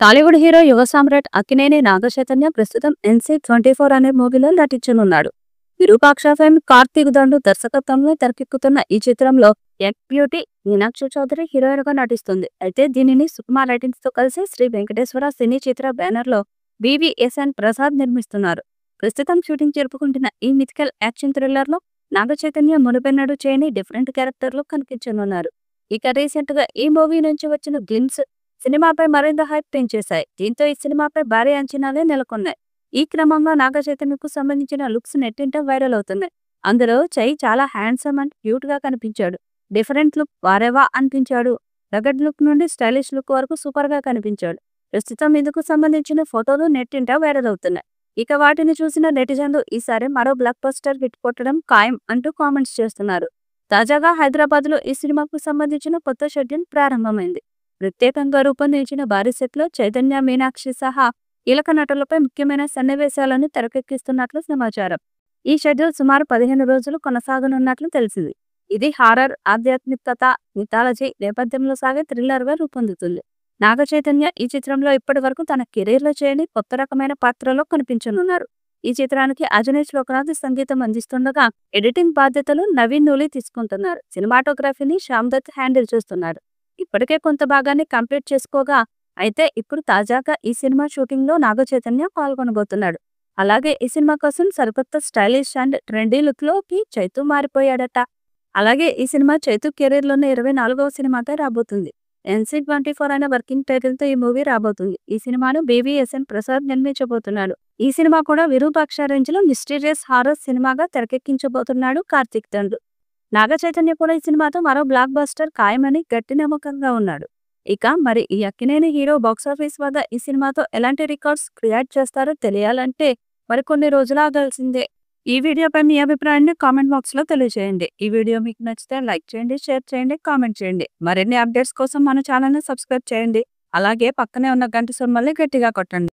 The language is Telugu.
టాలీవుడ్ హీరో యువ సామ్రాట్ అక్కినేని నాగచైతన్య ప్రస్తుతం NC24 అనే మూవీలో నటించనున్నాడు. విరూపాక్ష ఫేమ్ కార్తీక్ దండు దర్శకత్వంలో తెరకెక్కుతున్న ఈ చిత్రంలో young beauty Meenakshi Chaudhary heroine గా నటిస్తుంది. అయితే దీనిని సుకుమార్ రైటింగ్స్ తో కలిసి శ్రీ వెంకటేశ్వర సినీ చిత్ర బ్యానర్ లో BVSN ప్రసాద్ నిర్మిస్తున్నారు. ప్రస్తుతం షూటింగ్ జరుపుకుంటున్న ఈ మిథికల్ యాక్షన్ థ్రిల్లర్ లో నాగచైతన్య మునుపెన్నడూ చేయని డిఫరెంట్ క్యారెక్టర్ లో కనిపించనున్నారు. ఇక రీసెంట్ గా ఈ మూవీ నుంచి వచ్చిన గ్లిమ్స్ సినిమాపై మరింత హైప్ పెంచేశాయి. దీంతో ఈ సినిమాపై భారీ అంచనాలే నెలకొన్నాయి. ఈ క్రమంలో నాగచైతన్యకు సంబంధించిన లుక్స్ నెట్టింట వైరల్ అవుతున్నాయి. అందులో చై చాలా హ్యాండ్సమ్ అండ్ క్యూట్ గా కనిపించాడు. డిఫరెంట్ లుక్ వారేవా అనిపించాడు. రగడ్ లుక్ నుండి స్టైలిష్ లుక్ వరకు సూపర్ గా కనిపించాడు. ప్రస్తుతం ఇందుకు సంబంధించిన ఫోటోలు నెట్టింట వైరల్ అవుతున్నాయి. ఇక వాటిని చూసిన నెటిజన్లు ఈసారి మరో బ్లాక్ బస్టర్ హిట్ కొట్టడం ఖాయం అంటూ కామెంట్స్ చేస్తున్నారు. తాజాగా హైదరాబాద్ లో ఈ సినిమాకు సంబంధించిన కొత్త షెడ్యూల్ ప్రారంభమైంది. ప్రత్యేకంగా రూపొందించిన భారీ సెట్ లో చైతన్య, మీనాక్షి సహా కీలక నటులపై ముఖ్యమైన సన్నివేశాలను తెరకెక్కిస్తున్నట్లు సమాచారం. ఈ షెడ్యూల్ సుమారు 15 రోజులు కొనసాగనున్నట్లు తెలిసింది. ఇది హారర్, ఆధ్యాత్మికత, మిథాలజీ నేపథ్యంలో సాగే థ్రిల్లర్ గా రూపొందుతుంది. నాగ చైతన్య ఈ చిత్రంలో ఇప్పటి వరకు తన కెరీర్ లో చేయని కొత్త రకమైన పాత్రలో కనిపించనున్నారు. ఈ చిత్రానికి అజనీష్ లోకనాథ్ సంగీతం అందిస్తుండగా ఎడిటింగ్ బాధ్యతలు నవీన్ నూలి తీసుకుంటున్నారు. సినిమాటోగ్రఫీని శ్యామ్ దత్ హ్యాండిల్ చేస్తున్నారు. ఇప్పటికే కొంత భాగాన్ని కంప్లీట్ చేసుకోగా అయితే ఇప్పుడు తాజాగా ఈ సినిమా షూటింగ్ లో నాగ చైతన్య పాల్గొనబోతున్నాడు. అలాగే ఈ సినిమా కోసం సరికొత్త స్టైలిష్ అండ్ ట్రెండీ లుక్ లోకి చైతు మారిపోయాడట. అలాగే ఈ సినిమా చైతు కెరీర్ లోనే 24వ సినిమాగా రాబోతుంది. NC24 అనే వర్కింగ్ టైటిల్ తో ఈ మూవీ రాబోతుంది. ఈ సినిమాను BVSN ప్రసాద్ నిర్మించబోతున్నాడు. ఈ సినిమా కూడా విరూపాక్ష రేంజ్ లో మిస్టీరియస్ హారర్ సినిమాగా తెరకెక్కించబోతున్నాడు కార్తీక్ దండు. నాగ చైతన్య కూడా ఈ సినిమాతో మరో బ్లాక్ బస్టర్ ఖాయమని గట్టి నమ్మకంగా ఉన్నాడు. ఇక మరి ఈ అక్కినేని హీరో బాక్సాఫీస్ వద్ద ఈ సినిమాతో ఎలాంటి రికార్డ్స్ క్రియేట్ చేస్తారో తెలియాలంటే మరికొన్ని రోజులు ఆగాల్సిందే. ఈ వీడియోపై మీ అభిప్రాయాన్ని కామెంట్ బాక్స్ లో తెలియజేయండి. ఈ వీడియో మీకు నచ్చితే లైక్ చేయండి, షేర్ చేయండి, కామెంట్ చేయండి. మరిన్ని అప్డేట్స్ కోసం మన ఛానల్ ని సబ్స్క్రైబ్ చేయండి. అలాగే పక్కనే ఉన్న గంట సింబల్ని గట్టిగా కొట్టండి.